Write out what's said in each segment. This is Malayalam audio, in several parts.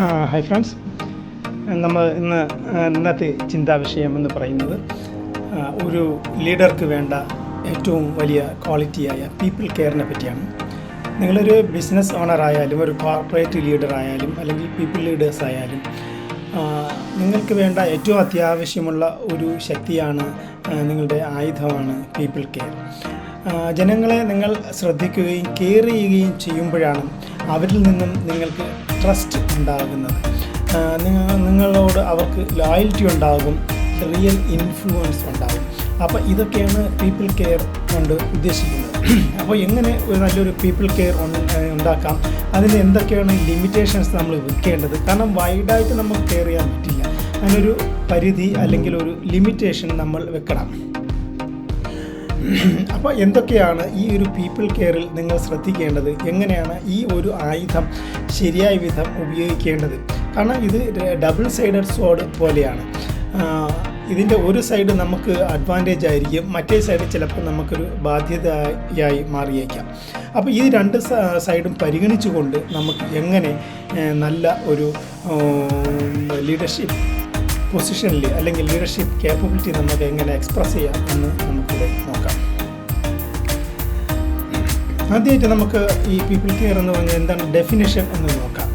ഹായ് ഫ്രണ്ട്സ്, നമ്മൾ ഇന്നത്തെ ചിന്താവിഷയം എന്ന് പറയുന്നത് ഒരു ലീഡർക്ക് വേണ്ട ഏറ്റവും വലിയ ക്വാളിറ്റിയായ പീപ്പിൾ കെയറിനെ പറ്റിയാണ്. നിങ്ങളൊരു ബിസിനസ് ഓണർ ആയാലും ഒരു കോർപ്പറേറ്റ് ലീഡർ ആയാലും അല്ലെങ്കിൽ പീപ്പിൾ ലീഡേഴ്സ് ആയാലും നിങ്ങൾക്ക് വേണ്ട ഏറ്റവും അത്യാവശ്യമുള്ള ഒരു ശക്തിയാണ്, നിങ്ങളുടെ ആയുധമാണ് പീപ്പിൾ കെയർ. ജനങ്ങളെ നിങ്ങൾ ശ്രദ്ധിക്കുകയും കെയർ ചെയ്യുകയും ചെയ്യുമ്പോഴാണ് അവരിൽ നിന്നും നിങ്ങൾക്ക് ട്രസ്റ്റ് ഉണ്ടാകുന്നത്. നിങ്ങളോട് അവർക്ക് ലോയൽറ്റി ഉണ്ടാകും, റിയൽ ഇൻഫ്ലുവൻസ് ഉണ്ടാകും. അപ്പോൾ ഇതൊക്കെയാണ് പീപ്പിൾ കെയർ കൊണ്ട് ഉദ്ദേശിക്കുന്നത്. അപ്പോൾ എങ്ങനെ ഒരു നല്ലൊരു പീപ്പിൾ കെയർ ഉണ്ടാക്കാം, അതിന് എന്തൊക്കെയാണ് ലിമിറ്റേഷൻസ് നമ്മൾ വെക്കേണ്ടത്? കാരണം വൈഡായിട്ട് നമുക്ക് കെയർ ചെയ്യാൻ പറ്റില്ല. അതിനൊരു പരിധി അല്ലെങ്കിൽ ഒരു ലിമിറ്റേഷൻ നമ്മൾ വെക്കണം. അപ്പോൾ എന്തൊക്കെയാണ് ഈ ഒരു പീപ്പിൾ കെയറിൽ നിങ്ങൾ ശ്രദ്ധിക്കേണ്ടത്? എങ്ങനെയാണ് ഈ ഒരു ആയുധം ശരിയായ വിധം ഉപയോഗിക്കേണ്ടത്? കാരണം ഇത് ഡബിൾ സൈഡഡ് സോഡ് പോലെയാണ്. ഇതിൻ്റെ ഒരു സൈഡ് നമുക്ക് അഡ്വാൻറ്റേജ് ആയിരിക്കും, മറ്റേ സൈഡ് ചിലപ്പോൾ നമുക്കൊരു ബാധ്യതയായി മാറിയേക്കാം. അപ്പോൾ ഈ രണ്ട് സൈഡും പരിഗണിച്ചുകൊണ്ട് നമുക്ക് എങ്ങനെ നല്ല ഒരു ലീഡർഷിപ്പ് പൊസിഷനിൽ അല്ലെങ്കിൽ ലീഡർഷിപ്പ് കേപ്പബിലിറ്റി നമുക്ക് എങ്ങനെ എക്സ്പ്രസ് ചെയ്യാം എന്ന് നമുക്കിവിടെ നോക്കാം. ആദ്യമായിട്ട് നമുക്ക് ഈ പീപ്പിൾ കെയർ എന്ന് പറഞ്ഞാൽ എന്താണ് ഡെഫിനിഷൻ എന്ന് നോക്കാം.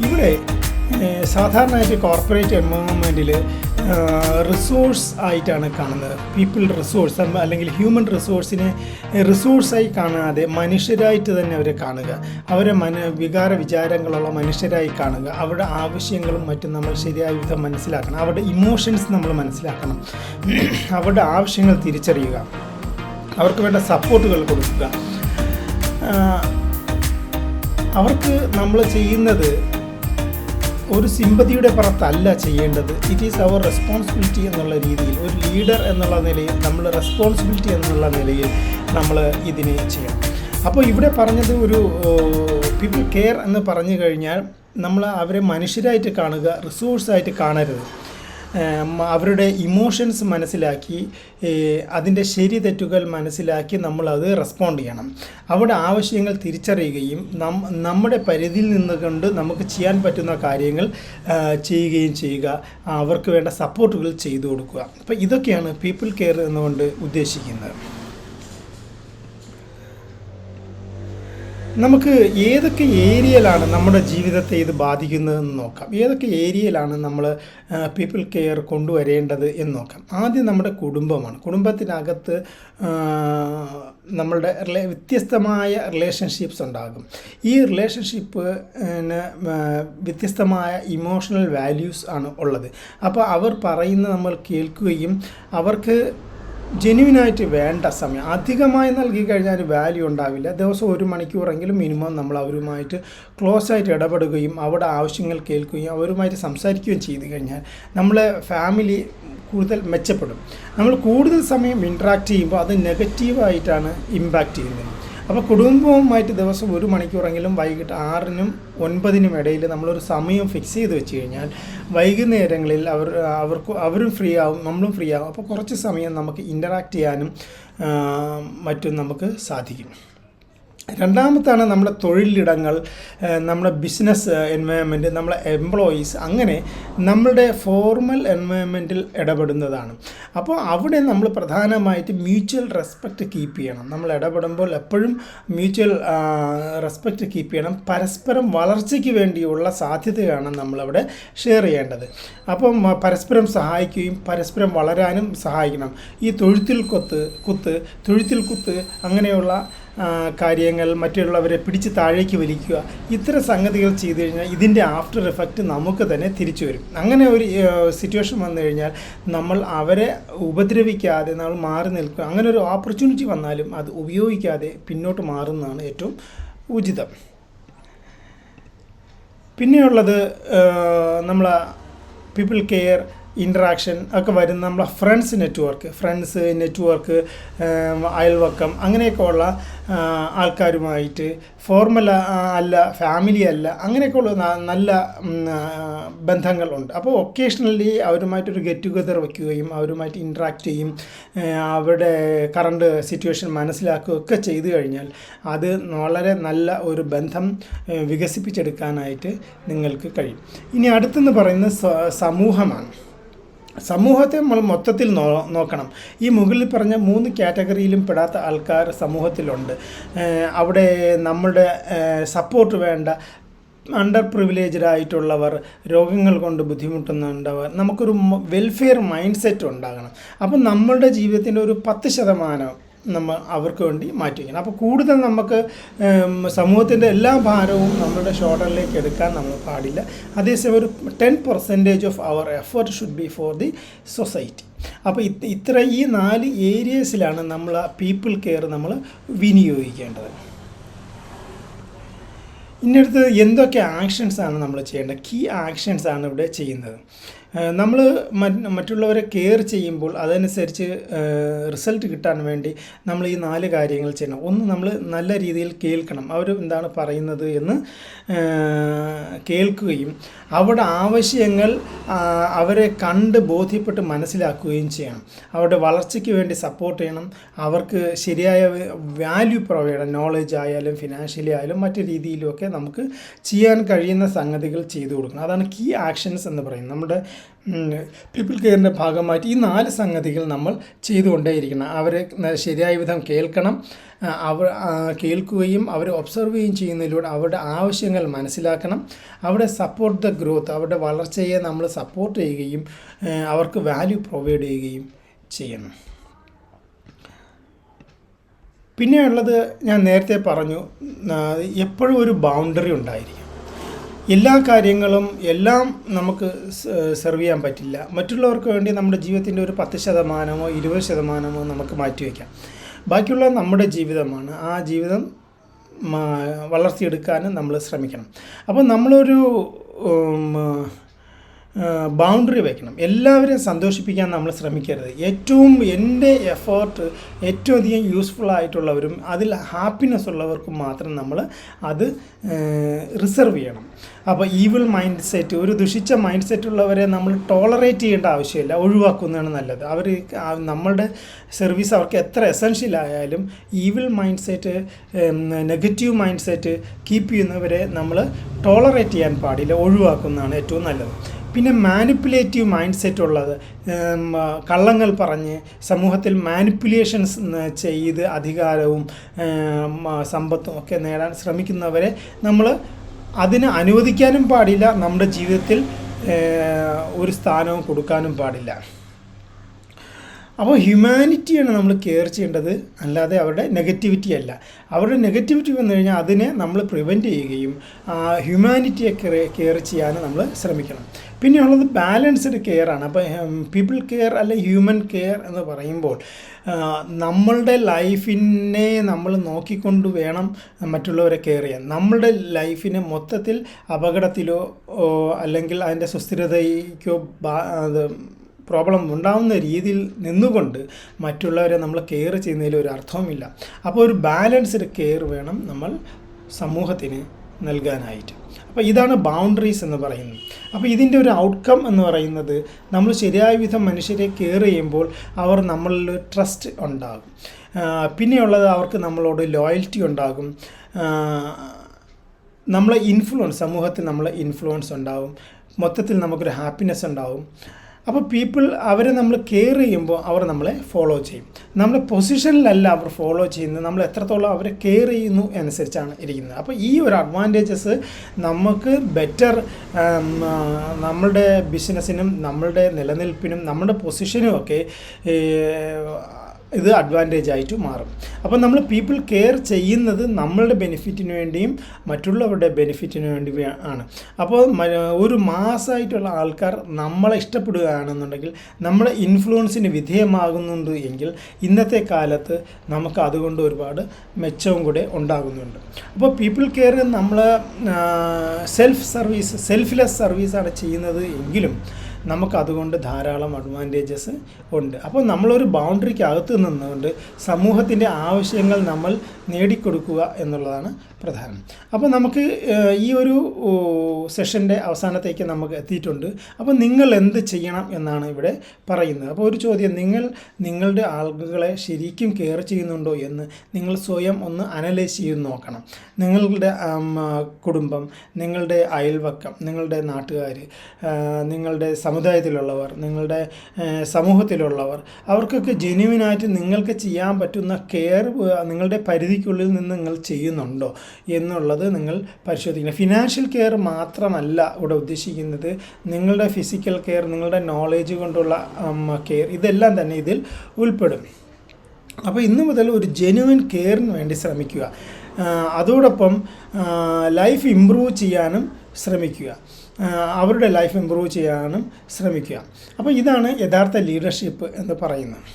ഇവിടെ സാധാരണയായിട്ട് കോർപ്പറേറ്റ് എൻവയോൺമെൻറ്റിൽ റിസോഴ്സ് ആയിട്ടാണ് കാണുന്നത്. പീപ്പിൾ റിസോഴ്സ് അല്ലെങ്കിൽ ഹ്യൂമൻ റിസോഴ്സിനെ റിസോഴ്സായി കാണാതെ മനുഷ്യരായിട്ട് തന്നെ അവരെ കാണുക, അവരെ വികാര വിചാരങ്ങളുള്ള മനുഷ്യരായി കാണുക, അവരുടെ ആവശ്യങ്ങളും മറ്റും നമ്മൾ ശരിയായ വിധം മനസ്സിലാക്കണം, അവരുടെ ഇമോഷൻസ് നമ്മൾ മനസ്സിലാക്കണം, അവരുടെ ആവശ്യങ്ങൾ തിരിച്ചറിയുക, അവർക്ക് വേണ്ട സപ്പോർട്ടുകൾ കൊടുക്കുക. അവർക്ക് നമ്മൾ ചെയ്യുന്നത് ഒരു സിമ്പതിയുടെ പുറത്തല്ല ചെയ്യേണ്ടത്. ഇറ്റ് ഈസ് അവർ റെസ്പോൺസിബിലിറ്റി എന്നുള്ള രീതിയിൽ, ഒരു ലീഡർ എന്നുള്ള നിലയിൽ, നമ്മൾ റെസ്പോൺസിബിലിറ്റി എന്നുള്ള നിലയിൽ നമ്മൾ ഇതിനെ ചെയ്യണം. അപ്പോൾ ഇവിടെ പറഞ്ഞത് ഒരു പീപ്പിൾ കെയർ എന്ന് പറഞ്ഞു കഴിഞ്ഞാൽ നമ്മൾ അവരെ മനുഷ്യരായിട്ട് കാണുക, റിസോഴ്സായിട്ട് കാണരുത്. അവരുടെ ഇമോഷൻസ് മനസ്സിലാക്കി അതിൻ്റെ ശരി തെറ്റുകൾ മനസ്സിലാക്കി നമ്മളത് റെസ്പോണ്ട് ചെയ്യണം. അവിടെ ആവശ്യങ്ങൾ തിരിച്ചറിയുകയും നമ്മുടെ പരിധിയിൽ നിന്നുകൊണ്ട് നമുക്ക് ചെയ്യാൻ പറ്റുന്ന കാര്യങ്ങൾ ചെയ്യുകയും ചെയ്യുക, അവർക്ക് വേണ്ട സപ്പോർട്ടുകൾ ചെയ്തു കൊടുക്കുക. അപ്പോൾ ഇതൊക്കെയാണ് പീപ്പിൾ കെയർ എന്നുകൊണ്ട് ഉദ്ദേശിക്കുന്നത്. നമുക്ക് ഏതൊക്കെ ഏരിയയിലാണ് നമ്മുടെ ജീവിതത്തെ ഇത് ബാധിക്കുന്നതെന്ന് നോക്കാം. ഏതൊക്കെ ഏരിയയിലാണ് നമ്മൾ പീപ്പിൾ കെയർ കൊണ്ടുവരേണ്ടത് എന്ന് നോക്കാം. ആദ്യം നമ്മുടെ കുടുംബമാണ്. കുടുംബത്തിനകത്ത് നമ്മളുടെ വ്യത്യസ്തമായ റിലേഷൻഷിപ്സ് ഉണ്ടാകും. ഈ റിലേഷൻഷിപ്പിന് വ്യത്യസ്തമായ ഇമോഷണൽ വാല്യൂസ് ആണ് ഉള്ളത്. അപ്പോൾ അവർ പറയുന്നത് നമ്മൾ കേൾക്കുകയും അവർക്ക് ജെന്യുവിനായിട്ട് വേണ്ട സമയം അധികമായി നൽകി കഴിഞ്ഞാൽ വാല്യൂ ഉണ്ടാവില്ല. ദിവസം 1 മണിക്കൂറെങ്കിലും മിനിമം നമ്മൾ അവരുമായിട്ട് ക്ലോസ് ആയിട്ട് ഇടപെടുകയും അവരുടെ ആവശ്യങ്ങൾ കേൾക്കുകയും അവരുമായിട്ട് സംസാരിക്കുകയും ചെയ്തു കഴിഞ്ഞാൽ നമ്മളെ ഫാമിലി കൂടുതൽ മെച്ചപ്പെടും. നമ്മൾ കൂടുതൽ സമയം ഇൻട്രാക്ട് ചെയ്യുമ്പോൾ അത് നെഗറ്റീവായിട്ടാണ് ഇമ്പാക്റ്റ് ചെയ്യുന്നത്. അപ്പോൾ കുടുംബവുമായിട്ട് ദിവസം 1 മണിക്കൂറെങ്കിലും വൈകിട്ട് 6-നും 9-നും ഇടയിൽ നമ്മളൊരു സമയം ഫിക്സ് ചെയ്ത് വെച്ച് കഴിഞ്ഞാൽ വൈകുന്നേരങ്ങളിൽ അവരും ഫ്രീ ആവും, നമ്മളും ഫ്രീ ആവും. അപ്പോൾ കുറച്ച് സമയം നമുക്ക് ഇൻ്ററാക്റ്റ് ചെയ്യാനും മറ്റും നമുക്ക് സാധിക്കും. രണ്ടാമത്താണ് നമ്മുടെ തൊഴിലിടങ്ങൾ, നമ്മുടെ ബിസിനസ് എൻവയോൺമെൻറ്റ്, നമ്മളെ എംപ്ലോയീസ്, അങ്ങനെ നമ്മളുടെ ഫോർമൽ എൻവയോൺമെൻറ്റിൽ ഇടപെടുന്നതാണ്. അപ്പോൾ അവിടെ നമ്മൾ പ്രധാനമായിട്ട് മ്യൂച്വൽ റെസ്പെക്റ്റ് കീപ്പ് ചെയ്യണം. നമ്മൾ ഇടപെടുമ്പോൾ എപ്പോഴും മ്യൂച്വൽ റെസ്പെക്റ്റ് കീപ്പ് ചെയ്യണം. പരസ്പരം വളർച്ചയ്ക്ക് വേണ്ടിയുള്ള സാധ്യതയാണ് നമ്മളവിടെ ഷെയർ ചെയ്യേണ്ടത്. അപ്പം പരസ്പരം സഹായിക്കുകയും പരസ്പരം വളരാനും സഹായിക്കണം. ഈ തൊഴുത്തിൽ കുത്ത് അങ്ങനെയുള്ള കാര്യങ്ങൾ, മറ്റുള്ളവരെ പിടിച്ച് താഴേക്ക് വലിക്കുക, ഇത്തരം സംഗതികൾ ചെയ്തു കഴിഞ്ഞാൽ ഇതിൻ്റെ ആഫ്റ്റർ എഫക്റ്റ് നമുക്ക് തന്നെ തിരിച്ചു വരും. അങ്ങനെ ഒരു സിറ്റുവേഷൻ വന്നു കഴിഞ്ഞാൽ നമ്മൾ അവരെ ഉപദ്രവിക്കാതെ നമ്മൾ മാറി നിൽക്കുക. അങ്ങനെ ഒരു ഓപ്പർച്യൂണിറ്റി വന്നാലും അത് ഉപയോഗിക്കാതെ പിന്നോട്ട് മാറുന്നതാണ് ഏറ്റവും ഉചിതം. പിന്നെയുള്ളത് നമ്മൾ പീപ്പിൾ കെയർ ഇൻട്രാക്ഷൻ ഒക്കെ വരുന്ന നമ്മളെ ഫ്രണ്ട്സ് നെറ്റ്വർക്ക്, അയൽവക്കം, അങ്ങനെയൊക്കെ ഉള്ള ആൾക്കാരുമായിട്ട് ഫോർമൽ അല്ല, ഫാമിലി അല്ല, അങ്ങനെയൊക്കെയുള്ള നല്ല ബന്ധങ്ങളുണ്ട്. അപ്പോൾ ഒക്കേഷണലി അവരുമായിട്ടൊരു ഗെറ്റ് ടുഗദർ വയ്ക്കുകയും അവരുമായിട്ട് ഇൻട്രാക്ട് ചെയ്യും, അവരുടെ കറണ്ട് സിറ്റുവേഷൻ മനസ്സിലാക്കുകയൊക്കെ ചെയ്തു കഴിഞ്ഞാൽ അത് വളരെ നല്ല ഒരു ബന്ധം വികസിപ്പിച്ചെടുക്കാനായിട്ട് നിങ്ങൾക്ക് കഴിയും. ഇനി അടുത്തെന്ന് പറയുന്നത് സമൂഹമാണ്. സമൂഹത്തെ നമ്മൾ മൊത്തത്തിൽ നോക്കണം. ഈ മുകളിൽ പറഞ്ഞ 3 കാറ്റഗറിയിലും പെടാത്ത ആൾക്കാർ സമൂഹത്തിലുണ്ട്. അവിടെ നമ്മളുടെ സപ്പോർട്ട് വേണ്ട അണ്ടർ പ്രിവിലേജ്ഡ് ആയിട്ടുള്ളവർ, രോഗങ്ങൾ കൊണ്ട് ബുദ്ധിമുട്ടുന്നുണ്ടവർ, നമുക്കൊരു വെൽഫെയർ മൈൻഡ് സെറ്റ് ഉണ്ടാകണം. അപ്പം നമ്മളുടെ ജീവിതത്തിൻ്റെ ഒരു 10% നമ്മൾ അവർക്ക് വേണ്ടി മാറ്റി വയ്ക്കണം. അപ്പോൾ കൂടുതൽ നമുക്ക് സമൂഹത്തിൻ്റെ എല്ലാ ഭാരവും നമ്മുടെ ഷോൾഡറിലേക്ക് എടുക്കാൻ നമ്മൾ പാടില്ല. അതേസമയം ഒരു 10% of our effort should be for the society. അപ്പോൾ ഈ 4 ഏരിയസിലാണ് നമ്മൾ പീപ്പിൾ കെയർ നമ്മൾ വിനിയോഗിക്കേണ്ടത്. ഇന്നടുത്ത് എന്തൊക്കെ ആക്ഷൻസാണ് നമ്മൾ ചെയ്യേണ്ടത്? കീ ആക്ഷൻസാണ് ഇവിടെ ചെയ്യുന്നത്. നമ്മൾ മറ്റുള്ളവരെ കെയർ ചെയ്യുമ്പോൾ അതനുസരിച്ച് റിസൾട്ട് കിട്ടാൻ വേണ്ടി നമ്മൾ ഈ 4 കാര്യങ്ങൾ ചെയ്യണം. ഒന്ന്, നമ്മൾ നല്ല രീതിയിൽ കേൾക്കണം. അവർ എന്താണ് പറയുന്നത് എന്ന് കേൾക്കുകയും അവരുടെ ആവശ്യങ്ങൾ അവരെ കണ്ട് ബോധ്യപ്പെട്ട് മനസ്സിലാക്കുകയും ചെയ്യണം. അവരുടെ വളർച്ചയ്ക്ക് വേണ്ടി സപ്പോർട്ട് ചെയ്യണം. അവർക്ക് ശരിയായ വാല്യൂ പ്രൊവൈഡ് ചെയ്യണം. നോളജ് ആയാലും ഫിനാൻഷ്യലി ആയാലും മറ്റു രീതിയിലുമൊക്കെ നമുക്ക് ചെയ്യാൻ കഴിയുന്ന സംഗതികൾ ചെയ്തു കൊടുക്കണം. അതാണ് കീ ആക്ഷൻസ് എന്ന് പറയുന്നത്. നമ്മുടെ പീപ്പിൾ കെയറിൻ്റെ ഭാഗമായിട്ട് ഈ 4 സംഗതികൾ നമ്മൾ ചെയ്തുകൊണ്ടേയിരിക്കണം. അവരെ ശരിയായ വിധം കേൾക്കണം. കേൾക്കുകയും അവരെ ഒബ്സർവ് ചെയ്യുന്നതിലൂടെ അവരുടെ ആവശ്യങ്ങൾ മനസ്സിലാക്കണം. അവിടെ സപ്പോർട്ട് ദ ഗ്രോത്ത്, അവരുടെ വളർച്ചയെ നമ്മൾ സപ്പോർട്ട് ചെയ്യുകയും അവർക്ക് വാല്യൂ പ്രൊവൈഡ് ചെയ്യുകയും ചെയ്യണം. പിന്നെയുള്ളത് ഞാൻ നേരത്തെ പറഞ്ഞു, എപ്പോഴും ഒരു ബൗണ്ടറി ഉണ്ടായിരിക്കും. എല്ലാ കാര്യങ്ങളും എല്ലാം നമുക്ക് സെർവ് ചെയ്യാൻ പറ്റില്ല. മറ്റുള്ളവർക്ക് വേണ്ടി നമ്മുടെ ജീവിതത്തിൻ്റെ ഒരു 10%, 20% നമുക്ക് മാറ്റിവെക്കാം. ബാക്കിയുള്ള നമ്മുടെ ജീവിതമാണ്. ആ ജീവിതം വളർത്തിയെടുക്കാനും നമ്മൾ ശ്രമിക്കണം. അപ്പോൾ നമ്മളൊരു ബൗണ്ടറി വയ്ക്കണം. എല്ലാവരെയും സന്തോഷിപ്പിക്കാൻ നമ്മൾ ശ്രമിക്കരുത്. എൻ്റെ എഫേർട്ട് ഏറ്റവും അധികം യൂസ്ഫുൾ ആയിട്ടുള്ളവരും അതിൽ ഹാപ്പിനെസ് ഉള്ളവർക്കും മാത്രം നമ്മൾ അത് റിസർവ് ചെയ്യണം. അപ്പോൾ ഈവിൾ മൈൻഡ് സെറ്റ്, ഒരു ദുഷിച്ച മൈൻഡ് സെറ്റ് ഉള്ളവരെ നമ്മൾ ടോളറേറ്റ് ചെയ്യേണ്ട ആവശ്യമില്ല, ഒഴിവാക്കുന്നതാണ് നല്ലത്. അവർ നമ്മളുടെ സർവീസ് അവർക്ക് എത്ര എസെൻഷ്യൽ ആയാലും evil mind set, negative mind set keep ചെയ്യുന്നവരെ നമ്മൾ ടോളറേറ്റ് ചെയ്യാൻ പാടില്ല, ഒഴിവാക്കുന്നതാണ് ഏറ്റവും നല്ലത്. പിന്നെ മാനിപ്പുലേറ്റീവ് മൈൻഡ് സെറ്റ് ഉള്ളത്, കള്ളങ്ങൾ പറഞ്ഞ് സമൂഹത്തിൽ മാനിപ്പുലേഷൻസ് ചെയ്ത് അധികാരവും സമ്പത്തും ഒക്കെ നേടാൻ ശ്രമിക്കുന്നവരെ നമ്മൾ അതിന് അനുവദിക്കാനും പാടില്ല. നമ്മുടെ ജീവിതത്തിൽ ഒരു സ്ഥാനവും കൊടുക്കാനും പാടില്ല. അപ്പോൾ ഹ്യൂമാനിറ്റിയാണ് നമ്മൾ കെയർ ചെയ്യേണ്ടത്, അല്ലാതെ അവരുടെ നെഗറ്റിവിറ്റി അല്ല. അവരുടെ നെഗറ്റിവിറ്റി വന്നു കഴിഞ്ഞാൽ അതിനെ നമ്മൾ പ്രിവെൻറ്റ് ചെയ്യുകയും ഹ്യൂമാനിറ്റിയെ കെയർ ചെയ്യാൻ നമ്മൾ ശ്രമിക്കണം. പിന്നെയുള്ളത് ബാലൻസ്ഡ് കെയർ ആണ്. അപ്പോൾ പീപ്പിൾ കെയർ അല്ലെ ഹ്യൂമൻ കെയർ എന്ന് പറയുമ്പോൾ നമ്മളുടെ ലൈഫിനെ നമ്മൾ നോക്കിക്കൊണ്ട് വേണം മറ്റുള്ളവരെ കെയർ ചെയ്യാൻ. നമ്മളുടെ ലൈഫിനെ മൊത്തത്തിൽ അപകടത്തിലോ അല്ലെങ്കിൽ അതിൻ്റെ സുസ്ഥിരതയ്ക്കോ പ്രോബ്ലം ഉണ്ടാകുന്ന രീതിയിൽ നിന്നുകൊണ്ട് മറ്റുള്ളവരെ നമ്മൾ കെയർ ചെയ്യുന്നതിൽ ഒരു അർത്ഥവുമില്ല. അപ്പോൾ ഒരു ബാലൻസ്ഡ് കെയർ വേണം നമ്മൾ സമൂഹത്തിന് നൽകാനായിട്ട്. അപ്പോൾ ഇതാണ് ബൗണ്ടറീസ് എന്ന് പറയുന്നത്. അപ്പോൾ ഇതിൻ്റെ ഒരു ഔട്ട്കം എന്ന് പറയുന്നത്, നമ്മൾ ശരിയായ വിധം മനുഷ്യരെ കെയർ ചെയ്യുമ്പോൾ അവർ നമ്മളിൽ ട്രസ്റ്റ് ഉണ്ടാകും. പിന്നെയുള്ളത്, അവർക്ക് നമ്മളോട് ലോയൽറ്റി ഉണ്ടാകും. നമ്മളെ ഇൻഫ്ലുവൻസ്, സമൂഹത്തിൽ നമ്മളെ ഇൻഫ്ലുവൻസ് ഉണ്ടാകും. മൊത്തത്തിൽ നമുക്കൊരു ഹാപ്പിനെസ് ഉണ്ടാകും. അപ്പോൾ അവരെ നമ്മൾ കെയർ ചെയ്യുമ്പോൾ അവർ നമ്മളെ ഫോളോ ചെയ്യും. നമ്മുടെ പൊസിഷനിലല്ല അവർ ഫോളോ ചെയ്യുന്നത്, നമ്മൾ എത്രത്തോളം അവരെ കെയർ ചെയ്യുന്നു അനുസരിച്ചാണ് ഇരിക്കുന്നത്. അപ്പോൾ ഈ ഒരു അഡ്വാൻറ്റേജസ് നമുക്ക് ബെറ്റർ നമ്മളുടെ ബിസിനസ്സിനും നമ്മളുടെ നിലനിൽപ്പിനും നമ്മുടെ പൊസിഷനും ഒക്കെ ഇത് അഡ്വാൻറ്റേജ് ആയിട്ട് മാറും. അപ്പോൾ നമ്മൾ പീപ്പിൾ കെയർ ചെയ്യുന്നത് നമ്മളുടെ ബെനിഫിറ്റിന് വേണ്ടിയും മറ്റുള്ളവരുടെ ബെനിഫിറ്റിന് വേണ്ടി ആണ്. അപ്പോൾ ഒരു മാസമായിട്ടുള്ള ആൾക്കാർ നമ്മളെ ഇഷ്ടപ്പെടുകയാണെന്നുണ്ടെങ്കിൽ, നമ്മുടെ ഇൻഫ്ലുവൻസിന് വിധേയമാകുന്നുണ്ട് എങ്കിൽ ഇന്നത്തെ കാലത്ത് നമുക്ക് അതുകൊണ്ട് ഒരുപാട് മെച്ചവും കൂടെ ഉണ്ടാകുന്നുണ്ട്. അപ്പോൾ പീപ്പിൾ കെയർ നമ്മൾ സെൽഫ്ലെസ് സർവീസാണ് ചെയ്യുന്നത് എങ്കിലും നമുക്കതുകൊണ്ട് ധാരാളം അഡ്വാൻറ്റേജസ് ഉണ്ട്. അപ്പോൾ നമ്മളൊരു ബൗണ്ടറിക്ക് അകത്ത് നിന്നുകൊണ്ട് സമൂഹത്തിൻ്റെ ആവശ്യങ്ങൾ നമ്മൾ നേടിക്കൊടുക്കുക എന്നുള്ളതാണ് പ്രധാനം. അപ്പോൾ നമുക്ക് ഈ ഒരു സെഷൻ്റെ അവസാനത്തേക്ക് നമുക്ക് എത്തിയിട്ടുണ്ട്. അപ്പോൾ നിങ്ങൾ എന്ത് ചെയ്യണം എന്നാണ് ഇവിടെ പറയുന്നത്. അപ്പോൾ ഒരു ചോദ്യം, നിങ്ങളുടെ ആളുകളെ ശരിക്കും കെയർ ചെയ്യുന്നുണ്ടോ എന്ന് നിങ്ങൾ സ്വയം ഒന്ന് അനലൈസ് ചെയ്ത് നോക്കണം. നിങ്ങളുടെ കുടുംബം, നിങ്ങളുടെ അയൽവക്കം, നിങ്ങളുടെ നാട്ടുകാർ, നിങ്ങളുടെ സമുദായത്തിലുള്ളവർ, നിങ്ങളുടെ സമൂഹത്തിലുള്ളവർ, അവർക്കൊക്കെ ജെന്യുവിനായിട്ട് നിങ്ങൾക്ക് ചെയ്യാൻ പറ്റുന്ന കെയർ നിങ്ങളുടെ പരിധിക്കുള്ളിൽ നിന്ന് നിങ്ങൾ ചെയ്യുന്നുണ്ടോ എന്നുള്ളത് നിങ്ങൾ പരിശോധിക്കണം. ഫിനാൻഷ്യൽ കെയർ മാത്രമല്ല ഇവിടെ ഉദ്ദേശിക്കുന്നത്, നിങ്ങളുടെ ഫിസിക്കൽ കെയർ, നിങ്ങളുടെ നോളേജ് കൊണ്ടുള്ള കെയർ, ഇതെല്ലാം തന്നെ ഇതിൽ ഉൾപ്പെടും. അപ്പോൾ ഇന്നു മുതൽ ഒരു ജെന്യുവിൻ കെയറിന് വേണ്ടി ശ്രമിക്കുക. അതോടൊപ്പം ലൈഫ് ഇമ്പ്രൂവ് ചെയ്യാനും ശ്രമിക്കുക, അവരുടെ ലൈഫ് ഇമ്പ്രൂവ് ചെയ്യാനും ശ്രമിക്കുക. അപ്പോൾ ഇതാണ് യഥാർത്ഥ ലീഡർഷിപ്പ് എന്ന് പറയുന്നത്.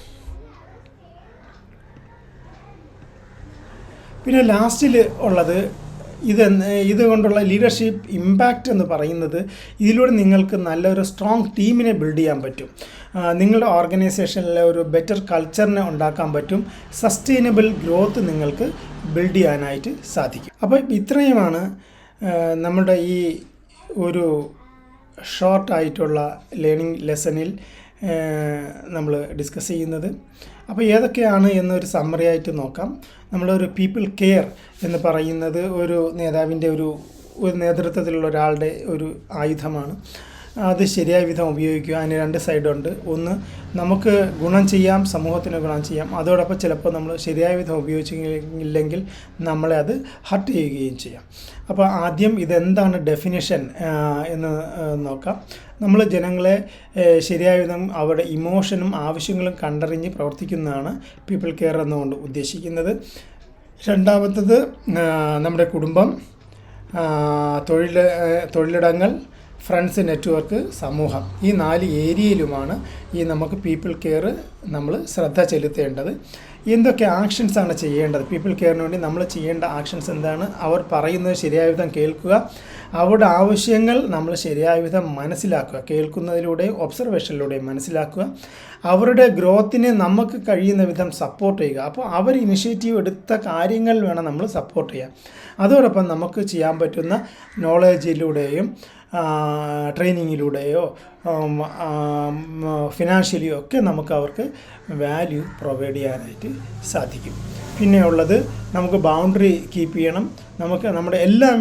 പിന്നെ ലാസ്റ്റിൽ ഉള്ളത് ഇതുകൊണ്ടുള്ള ലീഡർഷിപ്പ് ഇമ്പാക്റ്റ് എന്ന് പറയുന്നത്, ഇതിലൂടെ നിങ്ങൾക്ക് നല്ലൊരു സ്ട്രോങ് ടീമിനെ ബിൽഡ് ചെയ്യാൻ പറ്റും. നിങ്ങളുടെ ഓർഗനൈസേഷനിലെ ഒരു ബെറ്റർ കൾച്ചറിനെ ഉണ്ടാക്കാൻ പറ്റും. സസ്റ്റൈനബിൾ ഗ്രോത്ത് നിങ്ങൾക്ക് ബിൽഡ് ചെയ്യാനായിട്ട് സാധിക്കും. അപ്പോൾ ഇത്രയുമാണ് നമ്മുടെ ഈ ഒരു ഷോർട്ടായിട്ടുള്ള ലേണിംഗ് ലെസണിൽ നമ്മൾ ഡിസ്കസ് ചെയ്യുന്നത്. അപ്പോൾ ഏതൊക്കെയാണ് എന്നൊരു സമ്മറി ആയിട്ട് നോക്കാം. നമ്മളൊരു പീപ്പിൾ കെയർ എന്ന് പറയുന്നത് ഒരു നേതാവിൻ്റെ ഒരു നേതൃത്വത്തിലുള്ള ഒരാളുടെ ഒരു ആയുധമാണ്. അത് ശരിയായ വിധം ഉപയോഗിക്കുക. അതിന് രണ്ട് സൈഡുണ്ട്. ഒന്ന്, നമുക്ക് ഗുണം ചെയ്യാം, സമൂഹത്തിന് ഗുണം ചെയ്യാം. അതോടൊപ്പം ചിലപ്പോൾ നമ്മൾ ശരിയായ വിധം ഉപയോഗിച്ചില്ലെങ്കിൽ നമ്മളെ അത് ഹർട്ട് ചെയ്യുകയും ചെയ്യാം. അപ്പോൾ ആദ്യം ഇതെന്താണ് ഡെഫിനിഷൻ എന്ന് നോക്കാം. നമ്മൾ ജനങ്ങളെ ശരിയായ വിധം അവരുടെ ഇമോഷനും ആവശ്യങ്ങളും കണ്ടറിഞ്ഞ് പ്രവർത്തിക്കുന്നതാണ് പീപ്പിൾ കെയർ എന്നുകൊണ്ട് ഉദ്ദേശിക്കുന്നത്. രണ്ടാമത്തത് നമ്മുടെ കുടുംബം, തൊഴിലിടങ്ങൾ, ഫ്രണ്ട്സ്, നെറ്റ്വർക്ക്, സമൂഹം. ഈ 4 ഏരിയയിലുമാണ് ഈ നമുക്ക് പീപ്പിൾ കെയർ നമ്മൾ ശ്രദ്ധ ചെലുത്തേണ്ടത്. എന്തൊക്കെ ആക്ഷൻസാണ് ചെയ്യേണ്ടത്? പീപ്പിൾ കെയറിന് വേണ്ടി നമ്മൾ ചെയ്യേണ്ട ആക്ഷൻസ് എന്താണ്? അവർ പറയുന്നത് ശരിയായ വിധം കേൾക്കുക, അവരുടെ ആവശ്യങ്ങൾ നമ്മൾ ശരിയായ വിധം മനസ്സിലാക്കുക, കേൾക്കുന്നതിലൂടെയും ഒബ്സർവേഷനിലൂടെയും മനസ്സിലാക്കുക, അവരുടെ ഗ്രോത്തിനെ നമുക്ക് കഴിയുന്ന വിധം സപ്പോർട്ട് ചെയ്യുക. അപ്പോൾ അവർ ഇനിഷ്യേറ്റീവ് എടുത്ത കാര്യങ്ങൾ വേണം നമ്മൾ സപ്പോർട്ട് ചെയ്യാൻ. അതോടൊപ്പം നമുക്ക് ചെയ്യാൻ പറ്റുന്ന നോളേജിലൂടെയും ട്രെയിനിങ്ങിലൂടെയോ ഫിനാൻഷ്യലിയോ ഒക്കെ നമുക്ക് അവർക്ക് വാല്യൂ പ്രൊവൈഡ് ചെയ്യാനായിട്ട് സാധിക്കും. പിന്നെ ഉള്ളത്, നമുക്ക് ബൗണ്ടറി കീപ്പ് ചെയ്യണം. നമുക്ക് നമ്മുടെ എല്ലാം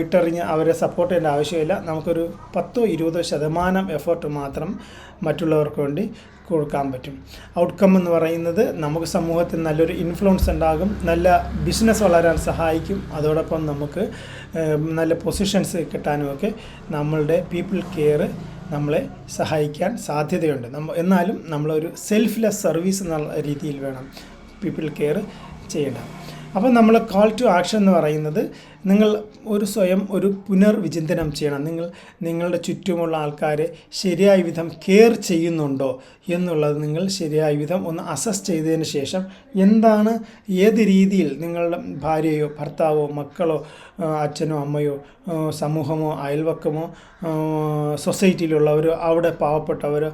ഇട്ടെറിഞ്ഞ് അവരെ സപ്പോർട്ട് ചെയ്യേണ്ട ആവശ്യമില്ല. നമുക്കൊരു 10-20% എഫേർട്ട് മാത്രം മറ്റുള്ളവർക്ക് വേണ്ടി കൊടുക്കാൻ പറ്റും. ഔട്ട്കം എന്ന് പറയുന്നത്, നമുക്ക് സമൂഹത്തിൽ നല്ലൊരു ഇൻഫ്ലുവൻസ് ഉണ്ടാകും, നല്ല ബിസിനസ് വളരാൻ സഹായിക്കും. അതോടൊപ്പം നമുക്ക് നല്ല പൊസിഷൻസ് കിട്ടാനുമൊക്കെ നമ്മളുടെ പീപ്പിൾ കെയർ നമ്മളെ സഹായിക്കാൻ സാധ്യതയുണ്ട്. എന്നാലും നമ്മളൊരു സെൽഫ്ലെസ് സർവീസ് എന്നുള്ള രീതിയിൽ വേണം പീപ്പിൾ കെയർ ചെയ്യേണ്ടത്. അപ്പോൾ നമ്മൾ കോൾ ടു ആക്ഷൻ എന്ന് പറയുന്നത്, നിങ്ങൾ സ്വയം ഒരു പുനർവിചിന്തനം ചെയ്യണം. നിങ്ങളുടെ ചുറ്റുമുള്ള ആൾക്കാരെ ശരിയായ വിധം കെയർ ചെയ്യുന്നുണ്ടോ എന്നുള്ളത് നിങ്ങൾ ശരിയായ വിധം ഒന്ന് അസസ് ചെയ്തതിന് ശേഷം, എന്താണ്, ഏത് രീതിയിൽ നിങ്ങളുടെ ഭാര്യയോ ഭർത്താവോ മക്കളോ അച്ഛനോ അമ്മയോ സമൂഹമോ അയൽവക്കമോ സൊസൈറ്റിയിലുള്ളവരോ അവിടെ പാവപ്പെട്ടവരോ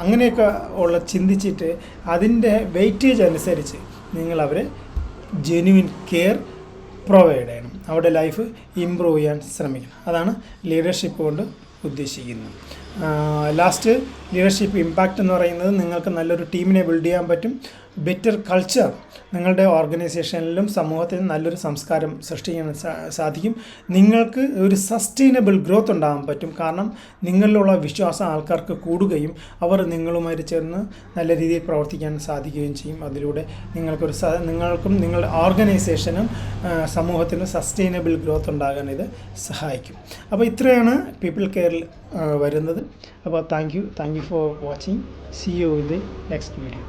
അങ്ങനെയൊക്കെ ഉള്ള ചിന്തിച്ചിട്ട് അതിൻ്റെ വെയിറ്റേജ് അനുസരിച്ച് നിങ്ങളവരെ ജെന്യുവിൻ കെയർ പ്രൊവൈഡ് ചെയ്യണം. അവരുടെ ലൈഫ് ഇമ്പ്രൂവ് ചെയ്യാൻ ശ്രമിക്കണം. അതാണ് ലീഡർഷിപ്പ് കൊണ്ട് ഉദ്ദേശിക്കുന്നത്. ലാസ്റ്റ്, ലീഡർഷിപ്പ് ഇമ്പാക്റ്റ് എന്ന് പറയുന്നത്, നിങ്ങൾക്ക് നല്ലൊരു ടീമിനെ ബിൽഡ് ചെയ്യാൻ പറ്റും. ബെറ്റർ കൾച്ചർ, നിങ്ങളുടെ ഓർഗനൈസേഷനിലും സമൂഹത്തിലും നല്ലൊരു സംസ്കാരം സൃഷ്ടിക്കാൻ സാധിക്കും. നിങ്ങൾക്ക് ഒരു സസ്റ്റൈനബിൾ ഗ്രോത്ത് ഉണ്ടാകാൻ പറ്റും. കാരണം നിങ്ങളിലുള്ള വിശ്വാസം ആൾക്കാർക്ക് കൂടുകയും അവർ നിങ്ങളുമായി ചേർന്ന് നല്ല രീതിയിൽ പ്രവർത്തിക്കാൻ സാധിക്കുകയും ചെയ്യും. അതിലൂടെ നിങ്ങൾക്കും നിങ്ങളുടെ ഓർഗനൈസേഷനും സമൂഹത്തിനും സസ്റ്റൈനബിൾ ഗ്രോത്ത് ഉണ്ടാകാൻ ഇത് സഹായിക്കും. അപ്പോൾ ഇത്രയാണ് പീപ്പിൾ കെയറിൽ വരുന്നത്. അപ്പോൾ thank you for watching. See you in the next video.